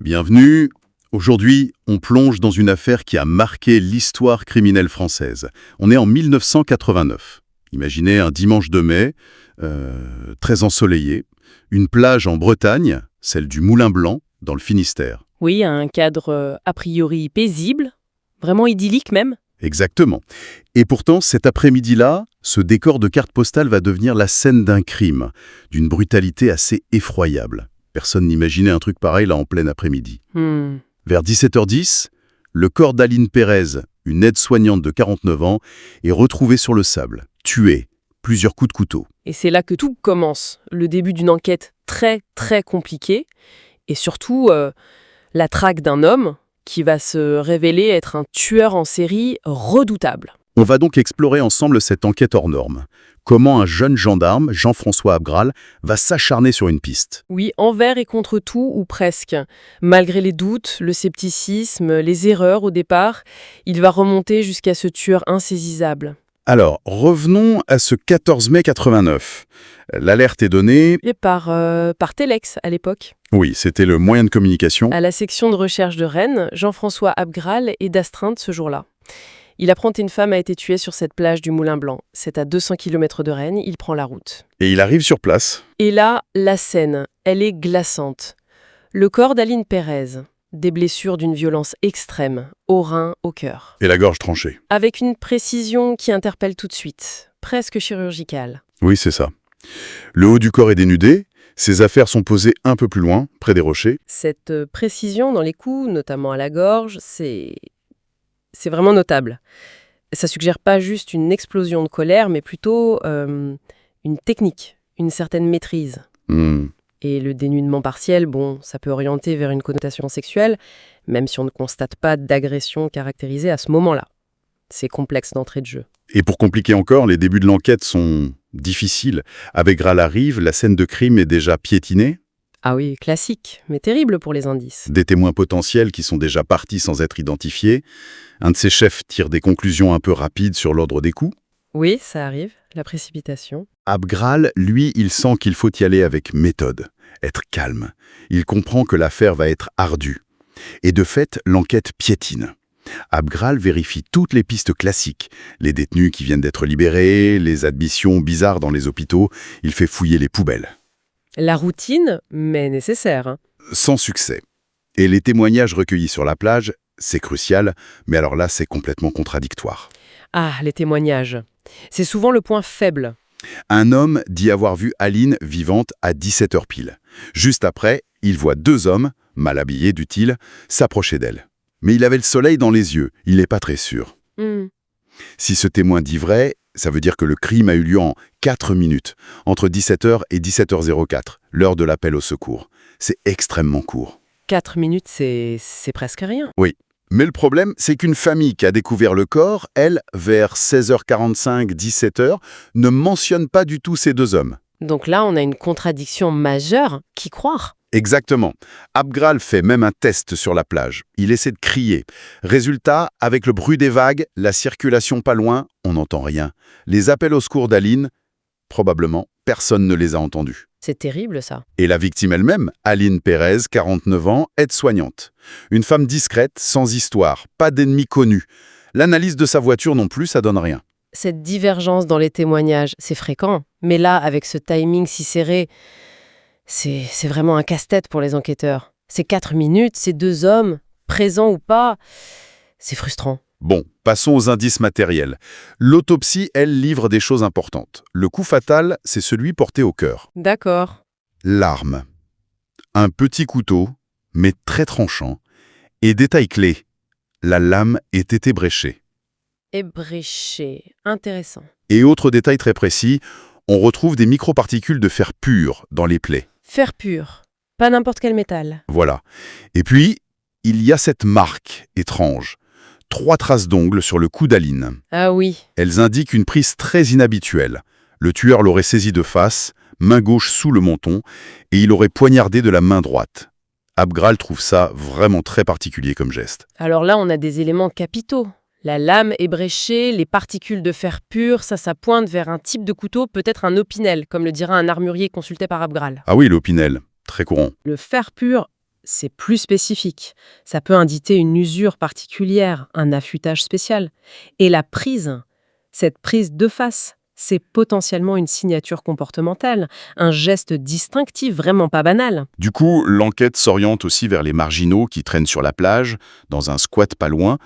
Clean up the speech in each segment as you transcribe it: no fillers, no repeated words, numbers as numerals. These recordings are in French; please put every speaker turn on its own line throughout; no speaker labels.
Bienvenue. Aujourd'hui, on plonge dans une affaire qui a marqué l'histoire criminelle française. On est en 1989. Imaginez un dimanche de mai, très ensoleillé, une plage en Bretagne, celle du Moulin Blanc, dans le Finistère.
Oui, un cadre a priori paisible, vraiment idyllique même.
Exactement. Et pourtant, cet après-midi-là, ce décor de carte postale va devenir la scène d'un crime, d'une brutalité assez effroyable. Personne n'imaginait un truc pareil là en plein après-midi. Vers 17h10, le corps d'Aline Pérez, une aide-soignante de 49 ans, est retrouvé sur le sable, tué, plusieurs coups de couteau.
Et c'est là que tout commence, le début d'une enquête très très compliquée, et surtout la traque d'un homme qui va se révéler être un tueur en série redoutable.
On va donc explorer ensemble cette enquête hors norme. Comment un jeune gendarme, Jean-François Abgral, va s'acharner sur une piste.
Oui, envers et contre tout, ou presque. Malgré les doutes, le scepticisme, les erreurs au départ, il va remonter jusqu'à ce tueur insaisissable.
Alors, revenons à ce 14 mai 89. L'alerte est donnée...
Et par Telex à l'époque.
Oui, c'était le moyen de communication.
À la section de recherche de Rennes, Jean-François Abgral est d'astreinte ce jour-là. Il apprend qu'une femme a été tuée sur cette plage du Moulin Blanc. C'est à 200 km de Rennes, il prend la route.
Et il arrive sur place.
Et là, la scène, elle est glaçante. Le corps d'Aline Pérez, des blessures d'une violence extrême, au rein, au cœur.
Et la gorge tranchée.
Avec une précision qui interpelle tout de suite, presque chirurgicale.
Oui, c'est ça. Le haut du corps est dénudé, ses affaires sont posées un peu plus loin, près des rochers.
Cette précision dans les coups, notamment à la gorge, c'est vraiment notable. Ça suggère pas juste une explosion de colère, mais plutôt une technique, une certaine maîtrise. Et le dénudement partiel, bon, ça peut orienter vers une connotation sexuelle, même si on ne constate pas d'agression caractérisée à ce moment-là. C'est complexe d'entrée de jeu.
Et pour compliquer encore, les débuts de l'enquête sont difficiles. Abgral arrive, la scène de crime est déjà piétinée.
Ah oui, classique, mais terrible pour les indices.
Des témoins potentiels qui sont déjà partis sans être identifiés. Un de ses chefs tire des conclusions un peu rapides sur l'ordre des coups.
Oui, ça arrive, la précipitation.
Abgral, lui, il sent qu'il faut y aller avec méthode, être calme. Il comprend que l'affaire va être ardue. Et de fait, l'enquête piétine. Abgral vérifie toutes les pistes classiques, les détenus qui viennent d'être libérés, les admissions bizarres dans les hôpitaux, il fait fouiller les poubelles.
La routine, mais nécessaire.
Sans succès. Et les témoignages recueillis sur la plage, c'est crucial, mais alors là, c'est complètement contradictoire.
Ah, les témoignages. C'est souvent le point faible.
Un homme dit avoir vu Aline vivante à 17h pile. Juste après, il voit deux hommes, mal habillés, dit-il, s'approcher d'elle. Mais il avait le soleil dans les yeux, il n'est pas très sûr. Si ce témoin dit vrai, ça veut dire que le crime a eu lieu en 4 minutes, entre 17h et 17h04, l'heure de l'appel au secours. C'est extrêmement court.
4 minutes, c'est presque rien.
Oui. Mais le problème, c'est qu'une famille qui a découvert le corps, elle, vers 16h45, 17h, ne mentionne pas du tout ces deux hommes.
Donc là, on a une contradiction majeure. Qui croire ?
Exactement. Abgral fait même un test sur la plage. Il essaie de crier. Résultat, avec le bruit des vagues, la circulation pas loin, on n'entend rien. Les appels au secours d'Aline, probablement, personne ne les a entendus.
C'est terrible, ça.
Et la victime elle-même, Aline Pérez, 49 ans, aide-soignante. Une femme discrète, sans histoire, pas d'ennemis connus. L'analyse de sa voiture non plus, ça donne rien.
Cette divergence dans les témoignages, c'est fréquent. Mais là, avec ce timing si serré, c'est vraiment un casse-tête pour les enquêteurs. Ces 4 minutes, ces deux hommes, présents ou pas, c'est frustrant.
Bon, passons aux indices matériels. L'autopsie, elle, livre des choses importantes. Le coup fatal, c'est celui porté au cœur.
D'accord.
L'arme. Un petit couteau, mais très tranchant. Et détail clé, la lame est ébréchée.
Ébréché. Intéressant.
Et autre détail très précis, on retrouve des microparticules de fer pur dans les plaies.
Fer pur. Pas n'importe quel métal.
Voilà. Et puis, il y a cette marque étrange. 3 traces d'ongles sur le cou d'Aline.
Ah oui.
Elles indiquent une prise très inhabituelle. Le tueur l'aurait saisi de face, main gauche sous le menton, et il aurait poignardé de la main droite. Abgral trouve ça vraiment très particulier comme geste.
Alors là, on a des éléments capitaux. La lame ébréchée, les particules de fer pur, ça pointe vers un type de couteau, peut-être un opinel, comme le dira un armurier consulté par Abgral.
Ah oui, l'opinel, très courant.
Le fer pur, c'est plus spécifique. Ça peut indiquer une usure particulière, un affûtage spécial. Et la prise, cette prise de face, c'est potentiellement une signature comportementale, un geste distinctif vraiment pas banal.
Du coup, l'enquête s'oriente aussi vers les marginaux qui traînent sur la plage, dans un squat pas loin.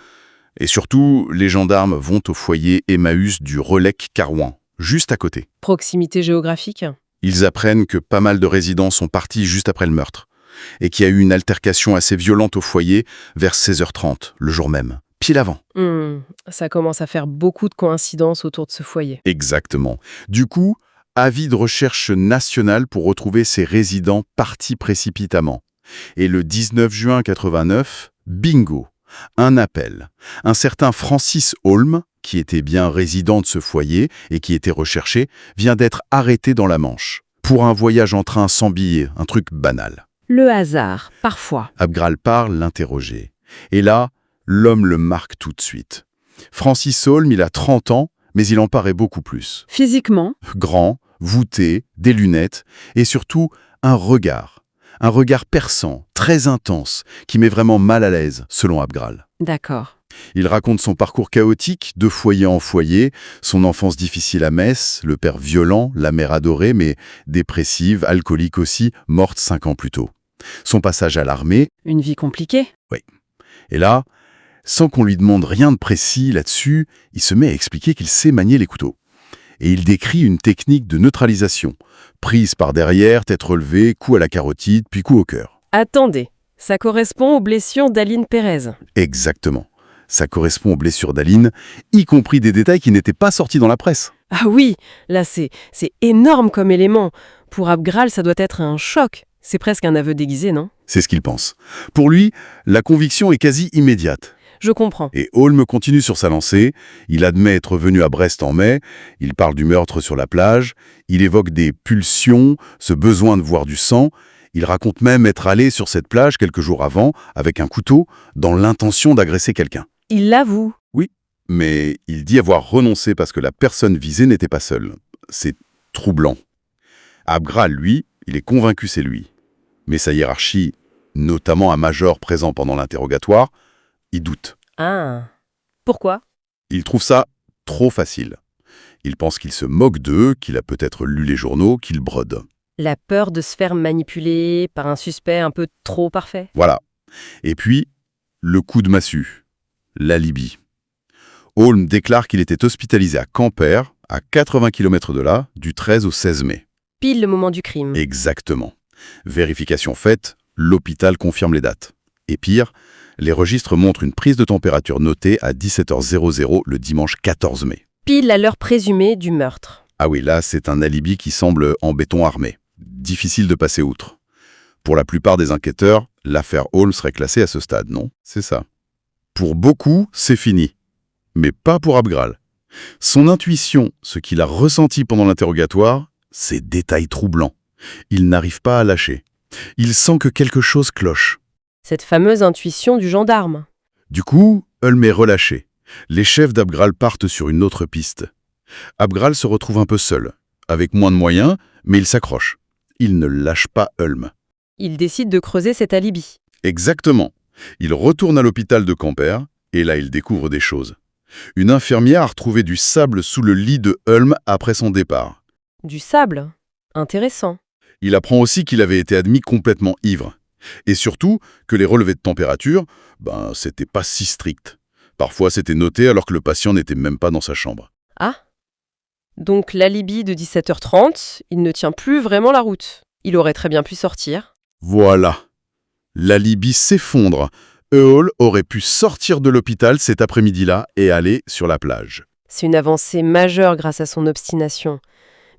Et surtout, les gendarmes vont au foyer Emmaüs du Relecq-Carouan, juste à côté.
Proximité géographique.
Ils apprennent que pas mal de résidents sont partis juste après le meurtre, et qu'il y a eu une altercation assez violente au foyer vers 16h30, le jour même, pile avant.
Ça commence à faire beaucoup de coïncidences autour de ce foyer.
Exactement. Du coup, avis de recherche nationale pour retrouver ces résidents partis précipitamment. Et le 19 juin 89, bingo, un appel. Un certain Francis Holm, qui était bien résident de ce foyer et qui était recherché, vient d'être arrêté dans la Manche. Pour un voyage en train sans billet, un truc banal.
Le hasard, parfois.
Abgral part l'interroger. Et là, l'homme le marque tout de suite. Francis Holm, il a 30 ans, mais il en paraît beaucoup plus.
Physiquement,
Grand, voûté, des lunettes, et surtout un regard. Un regard perçant, très intense, qui met vraiment mal à l'aise, selon Abgral.
d'accord.
Il raconte son parcours chaotique, de foyer en foyer, son enfance difficile à Metz, le père violent, la mère adorée, mais dépressive, alcoolique aussi, morte 5 ans plus tôt. Son passage à l'armée,
Une vie compliquée.
et là, sans qu'on lui demande rien de précis là-dessus, il se met à expliquer qu'il sait manier les couteaux. Et il décrit une technique de neutralisation. Prise par derrière, tête relevée, coup à la carotide, puis coup au cœur.
Attendez, ça correspond aux blessures d'Aline Pérez.
Exactement. Ça correspond aux blessures d'Aline, y compris des détails qui n'étaient pas sortis dans la presse.
Ah oui, là c'est énorme comme élément. Pour Abgral, ça doit être un choc. C'est presque un aveu déguisé, non?
C'est ce qu'il pense. Pour lui, la conviction est quasi immédiate.
Je comprends.
Et Holm continue sur sa lancée. Il admet être venu à Brest en mai. Il parle du meurtre sur la plage. Il évoque des pulsions, ce besoin de voir du sang. Il raconte même être allé sur cette plage quelques jours avant, avec un couteau, dans l'intention d'agresser quelqu'un.
Il l'avoue.
Mais il dit avoir renoncé parce que la personne visée n'était pas seule. C'est troublant. Abgral, lui, il est convaincu c'est lui. Mais sa hiérarchie, notamment un major présent pendant l'interrogatoire, il doute.
Ah. Pourquoi?
Il trouve ça trop facile. Il pense qu'il se moque d'eux, qu'il a peut-être lu les journaux, qu'il brode.
La peur de se faire manipuler par un suspect un peu trop parfait.
Voilà. Et puis, le coup de massue. L'alibi. Holm déclare qu'il était hospitalisé à Quimper, à 80 km de là, du 13 au 16 mai.
Pile le moment du crime.
Exactement. Vérification faite, l'hôpital confirme les dates. Et pire, les registres montrent une prise de température notée à 17h00 le dimanche 14 mai.
Pile à l'heure présumée du meurtre.
Ah oui, là, c'est un alibi qui semble en béton armé. Difficile de passer outre. Pour la plupart des enquêteurs, l'affaire Holm serait classée à ce stade, non? C'est ça. Pour beaucoup, c'est fini. Mais pas pour Abgral. Son intuition, ce qu'il a ressenti pendant l'interrogatoire, c'est détail troublant. Il n'arrive pas à lâcher. Il sent que quelque chose cloche.
Cette fameuse intuition du gendarme.
Du coup, Holm est relâché. Les chefs d'Abgral partent sur une autre piste. Abgral se retrouve un peu seul, avec moins de moyens, mais il s'accroche. Il ne lâche pas Holm.
Il décide de creuser cet alibi.
Exactement. Il retourne à l'hôpital de Quimper, et là il découvre des choses. Une infirmière a retrouvé du sable sous le lit de Holm après son départ.
Du sable. Intéressant.
Il apprend aussi qu'il avait été admis complètement ivre. Et surtout que les relevés de température, c'était pas si strict. Parfois c'était noté alors que le patient n'était même pas dans sa chambre.
Ah. Donc l'alibi de 17h30, il ne tient plus vraiment la route. Il aurait très bien pu sortir.
Voilà. L'alibi s'effondre. Eole aurait pu sortir de l'hôpital cet après-midi-là et aller sur la plage.
C'est une avancée majeure grâce à son obstination.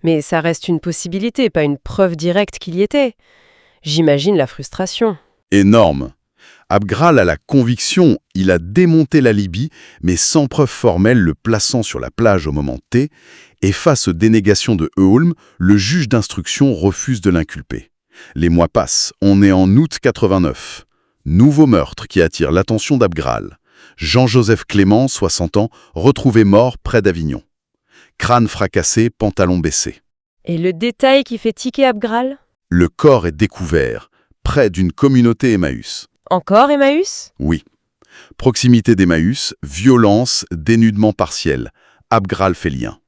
Mais ça reste une possibilité, pas une preuve directe qu'il y était. J'imagine la frustration.
Énorme. Abgral a la conviction, il a démonté l'alibi, mais sans preuve formelle le plaçant sur la plage au moment T, et face aux dénégations de Eholm, le juge d'instruction refuse de l'inculper. Les mois passent, on est en août 89. Nouveau meurtre qui attire l'attention d'Abgral. Jean-Joseph Clément, 60 ans, retrouvé mort près d'Avignon. Crâne fracassé, pantalon baissé.
Et le détail qui fait tiquer Abgral ?
Le corps est découvert, près d'une communauté Emmaüs.
Encore Emmaüs?
Oui. Proximité d'Emmaüs, violence, dénudement partiel. Abgral fait lien.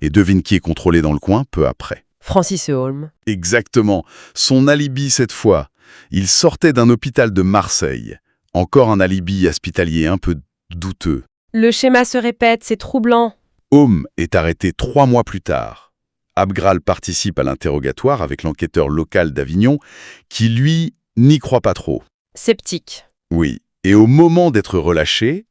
Et devine qui est contrôlé dans le coin peu après.
Francis Holm.
Exactement. Son alibi cette fois. Il sortait d'un hôpital de Marseille. Encore un alibi hospitalier un peu douteux.
Le schéma se répète, c'est troublant.
Holm est arrêté 3 mois plus tard. Abgral participe à l'interrogatoire avec l'enquêteur local d'Avignon qui, lui, n'y croit pas trop.
Sceptique.
Oui. Et au moment d'être relâché,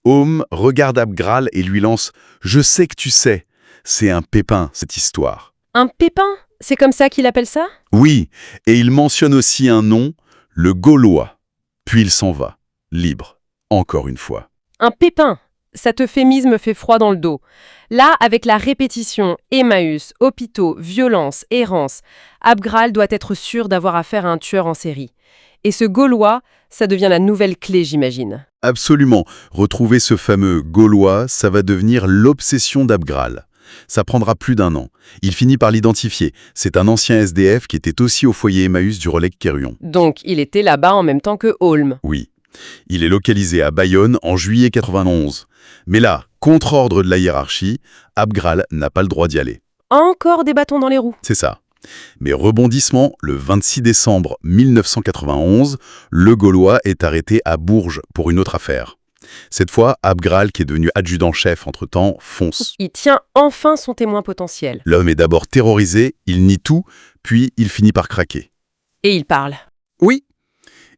Holm regarde Abgral et lui lance « Je sais que tu sais ». C'est un pépin, cette histoire.
Un pépin? C'est comme ça qu'il appelle ça?
Oui, et il mentionne aussi un nom, le Gaulois. Puis il s'en va, libre, encore une fois.
Un pépin. Cet euphémisme fait froid dans le dos. Là, avec la répétition, Emmaüs, hôpitaux, violence, errance, Abgral doit être sûr d'avoir affaire à un tueur en série. Et ce Gaulois, ça devient la nouvelle clé, j'imagine.
Absolument. Retrouver ce fameux Gaulois, ça va devenir l'obsession d'Abgral. Ça prendra plus d'1 an. Il finit par l'identifier. C'est un ancien SDF qui était aussi au foyer Emmaüs du Relais Quérillon.
Donc, il était là-bas en même temps que Holm.
Oui. Il est localisé à Bayonne en juillet 91. Mais là, contre ordre de la hiérarchie, Abgral n'a pas le droit d'y aller.
Encore des bâtons dans les roues.
C'est ça. Mais rebondissement, le 26 décembre 1991, le Gaulois est arrêté à Bourges pour une autre affaire. Cette fois, Abgral, qui est devenu adjudant-chef entre-temps, fonce.
Il tient enfin son témoin potentiel.
L'homme est d'abord terrorisé, il nie tout, puis il finit par craquer.
Et il parle.
Oui,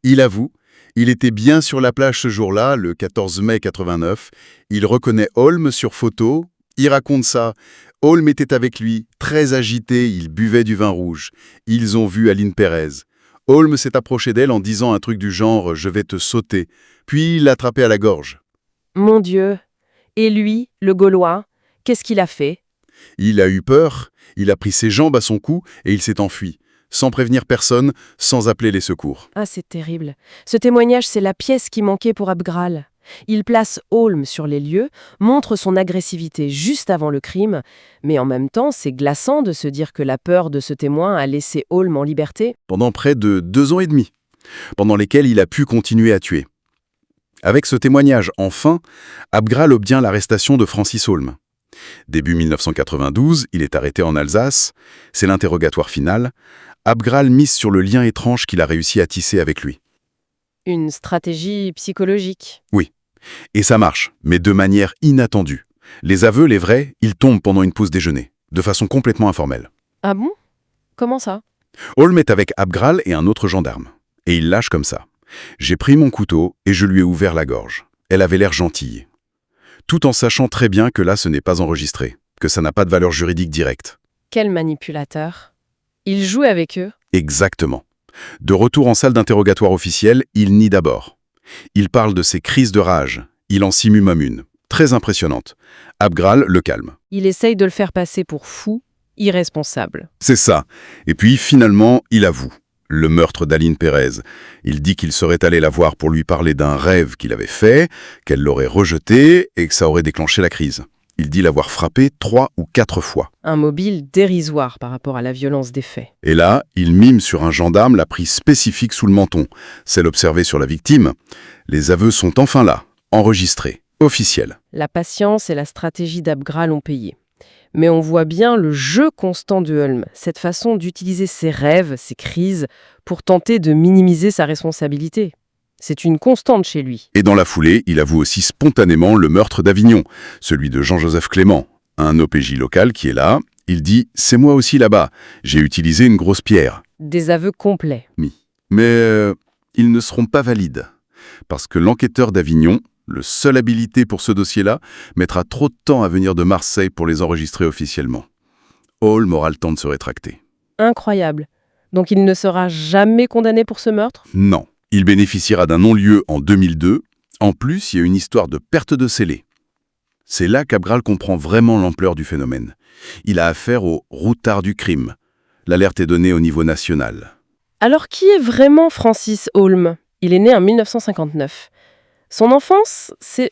il avoue. Il était bien sur la plage ce jour-là, le 14 mai 89. Il reconnaît Holm sur photo. Il raconte ça. Holm était avec lui, très agité, il buvait du vin rouge. Ils ont vu Aline Pérez. Holm s'est approché d'elle en disant un truc du genre « je vais te sauter ». Puis il l'a attrapé à la gorge.
Mon Dieu. Et lui, le Gaulois, qu'est-ce qu'il a fait?
Il a eu peur, il a pris ses jambes à son cou et il s'est enfui, sans prévenir personne, sans appeler les secours.
Ah, c'est terrible. Ce témoignage, c'est la pièce qui manquait pour Abgral. Il place Holm sur les lieux, montre son agressivité juste avant le crime, mais en même temps, c'est glaçant de se dire que la peur de ce témoin a laissé Holm en liberté.
Pendant près de 2 ans et demi, pendant lesquels il a pu continuer à tuer. Avec ce témoignage, enfin, Abgral obtient l'arrestation de Francis Holm. Début 1992, il est arrêté en Alsace. C'est l'interrogatoire final. Abgral mise sur le lien étrange qu'il a réussi à tisser avec lui.
Une stratégie psychologique.
Oui. Et ça marche, mais de manière inattendue. Les aveux, les vrais, ils tombent pendant une pause déjeuner, de façon complètement informelle.
Ah bon? Comment ça?
Holm est avec Abgral et un autre gendarme. Et il lâche comme ça. J'ai pris mon couteau et je lui ai ouvert la gorge. Elle avait l'air gentille. Tout en sachant très bien que là, ce n'est pas enregistré, que ça n'a pas de valeur juridique directe.
Quel manipulateur. Il joue avec eux.
Exactement. De retour en salle d'interrogatoire officielle, il nie d'abord. Il parle de ses crises de rage. Il en simule même une. Très impressionnante. Abgral le calme.
Il essaye de le faire passer pour fou, irresponsable.
C'est ça. Et puis, finalement, il avoue. Le meurtre d'Aline Pérez. Il dit qu'il serait allé la voir pour lui parler d'un rêve qu'il avait fait, qu'elle l'aurait rejeté et que ça aurait déclenché la crise. Il dit l'avoir frappé 3 ou 4 fois.
Un mobile dérisoire par rapport à la violence des faits.
Et là, il mime sur un gendarme la prise spécifique sous le menton, celle observée sur la victime. Les aveux sont enfin là, enregistrés, officiels.
La patience et la stratégie d'Abgral ont payé. Mais on voit bien le jeu constant de Holm, cette façon d'utiliser ses rêves, ses crises, pour tenter de minimiser sa responsabilité. C'est une constante chez lui.
Et dans la foulée, il avoue aussi spontanément le meurtre d'Avignon, celui de Jean-Joseph Clément, un OPJ local qui est là. Il dit « c'est moi aussi là-bas, j'ai utilisé une grosse pierre ».
Des aveux complets.
Mais ils ne seront pas valides, parce que l'enquêteur d'Avignon, le seul habilité pour ce dossier-là, mettra trop de temps à venir de Marseille pour les enregistrer officiellement. Holm aura le temps de se rétracter.
Incroyable. Donc il ne sera jamais condamné pour ce meurtre?
Non. Il bénéficiera d'un non-lieu en 2002. En plus, il y a une histoire de perte de scellé. C'est là qu'Abgral comprend vraiment l'ampleur du phénomène. Il a affaire au routard du crime. L'alerte est donnée au niveau national.
Alors qui est vraiment Francis Holm? Il est né en 1959. Son enfance, c'est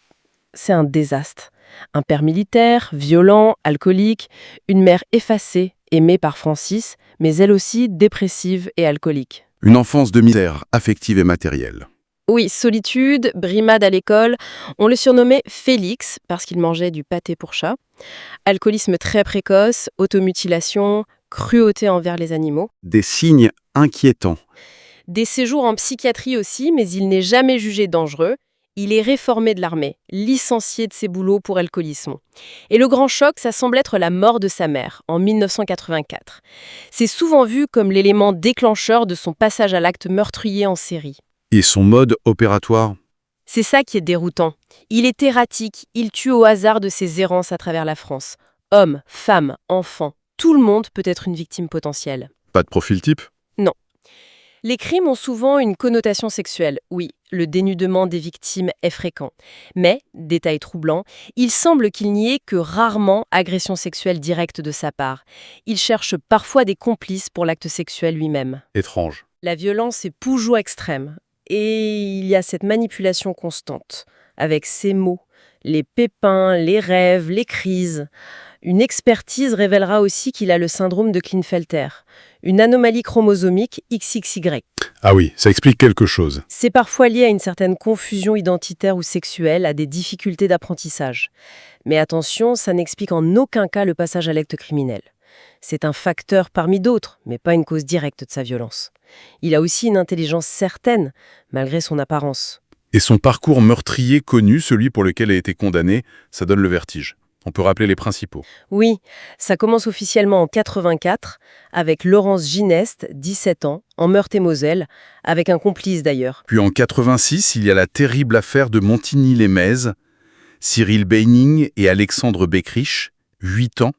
un désastre. Un père militaire, violent, alcoolique, une mère effacée, aimée par Francis, mais elle aussi dépressive et alcoolique.
Une enfance de misère affective et matérielle.
Oui, solitude, brimade à l'école. On le surnommait Félix parce qu'il mangeait du pâté pour chat. Alcoolisme très précoce, automutilation, cruauté envers les animaux.
Des signes inquiétants.
Des séjours en psychiatrie aussi, mais il n'est jamais jugé dangereux. Il est réformé de l'armée, licencié de ses boulots pour alcoolisme. Et le grand choc, ça semble être la mort de sa mère, en 1984. C'est souvent vu comme l'élément déclencheur de son passage à l'acte meurtrier en série.
Et son mode opératoire?
C'est ça qui est déroutant. Il est erratique, il tue au hasard de ses errances à travers la France. Hommes, femmes, enfants, tout le monde peut être une victime potentielle.
Pas de profil type?
Non. Les crimes ont souvent une connotation sexuelle. Oui, le dénudement des victimes est fréquent. Mais, détail troublant, il semble qu'il n'y ait que rarement agression sexuelle directe de sa part. Il cherche parfois des complices pour l'acte sexuel lui-même.
Étrange.
La violence est toujours extrême. Et il y a cette manipulation constante, avec ces mots, les pépins, les rêves, les crises. Une expertise révélera aussi qu'il a le syndrome de Klinefelter, une anomalie chromosomique XXY.
Ah oui, ça explique quelque chose.
C'est parfois lié à une certaine confusion identitaire ou sexuelle, à des difficultés d'apprentissage. Mais attention, ça n'explique en aucun cas le passage à l'acte criminel. C'est un facteur parmi d'autres, mais pas une cause directe de sa violence. Il a aussi une intelligence certaine, malgré son apparence.
Et son parcours meurtrier connu, celui pour lequel il a été condamné, ça donne le vertige. On peut rappeler les principaux.
Oui, ça commence officiellement en 84, avec Laurence Gineste, 17 ans, en Meurthe-et-Moselle, avec un complice d'ailleurs.
Puis en 86, il y a la terrible affaire de Montigny-les-Metz, Cyril Beining et Alexandre Beckrich, 8 ans.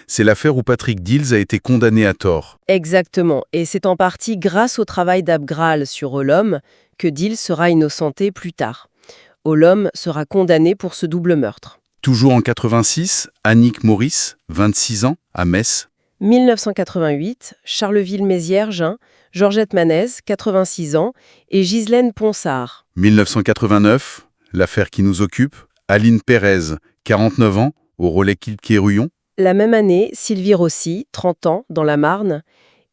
C'est l'affaire où Patrick Dils a été condamné à tort.
Exactement, et c'est en partie grâce au travail d'Abgral sur Olhomme que Dils sera innocenté plus tard. Olhomme sera condamné pour ce double meurtre.
Toujours en 86, Annick Maurice, 26 ans, à Metz.
1988, Charleville-Mézières-Jeun, Georgette Manez, 86 ans, et Ghislaine Ponsard.
1989, l'affaire qui nous occupe, Aline Pérez, 49 ans, au relais Kilquet-Ruyon.
La même année, Sylvie Rossi, 30 ans, dans la Marne,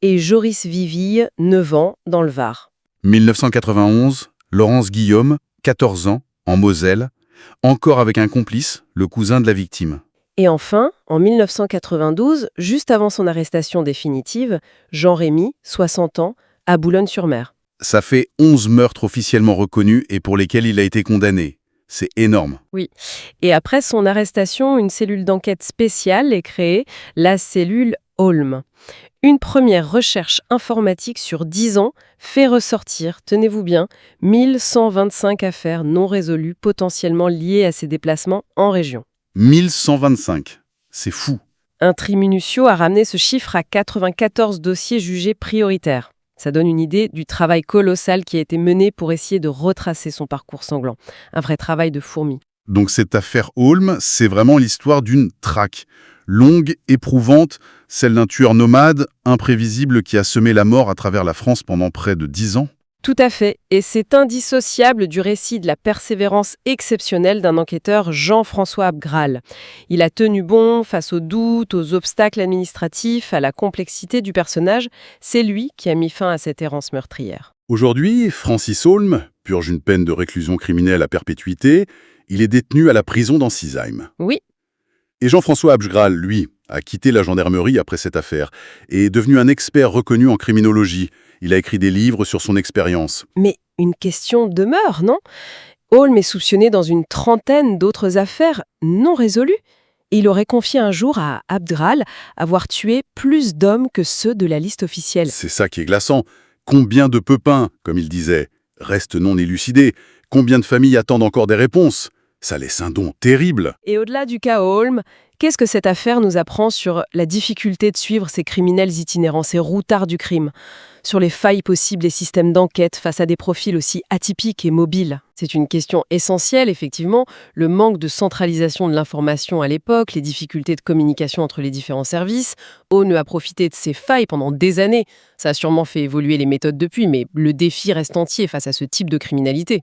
et Joris Viville, 9 ans, dans le Var.
1991, Laurence Guillaume, 14 ans, en Moselle, encore avec un complice, le cousin de la victime.
Et enfin, en 1992, juste avant son arrestation définitive, Jean Rémy, 60 ans, à Boulogne-sur-Mer.
Ça fait 11 meurtres officiellement reconnus et pour lesquels il a été condamné. C'est énorme.
Oui. Et après son arrestation, une cellule d'enquête spéciale est créée, la cellule Holm. Une première recherche informatique sur 10 ans fait ressortir, tenez-vous bien, 1125 affaires non résolues potentiellement liées à ces déplacements en région.
1125. C'est fou.
Un tri minutieux a ramené ce chiffre à 94 dossiers jugés prioritaires. Ça donne une idée du travail colossal qui a été mené pour essayer de retracer son parcours sanglant. Un vrai travail de fourmi.
Donc cette affaire Holm, c'est vraiment l'histoire d'une traque. Longue, éprouvante, celle d'un tueur nomade, imprévisible qui a semé la mort à travers la France pendant près de 10 ans.
Tout à fait, et c'est indissociable du récit de la persévérance exceptionnelle d'un enquêteur Jean-François Abgral. Il a tenu bon face aux doutes, aux obstacles administratifs, à la complexité du personnage. C'est lui qui a mis fin à cette errance meurtrière.
Aujourd'hui, Francis Holm purge une peine de réclusion criminelle à perpétuité. Il est détenu à la prison d'Ansisheim.
Oui.
Et Jean-François Abgral, lui, a quitté la gendarmerie après cette affaire et est devenu un expert reconnu en criminologie. Il a écrit des livres sur son expérience.
Mais une question demeure, non? Holm est soupçonné dans une trentaine d'autres affaires non résolues. Et il aurait confié un jour à Abgral avoir tué plus d'hommes que ceux de la liste officielle.
C'est ça qui est glaçant. Combien de pepins, comme il disait, restent non élucidés? Combien de familles attendent encore des réponses? Ça laisse un don terrible.
Et au-delà du cas Holm, qu'est-ce que cette affaire nous apprend sur la difficulté de suivre ces criminels itinérants, ces routards du crime, sur les failles possibles des systèmes d'enquête face à des profils aussi atypiques et mobiles? C'est une question essentielle, effectivement, le manque de centralisation de l'information à l'époque, les difficultés de communication entre les différents services. Holm a profité de ces failles pendant des années. Ça a sûrement fait évoluer les méthodes depuis, mais le défi reste entier face à ce type de criminalité.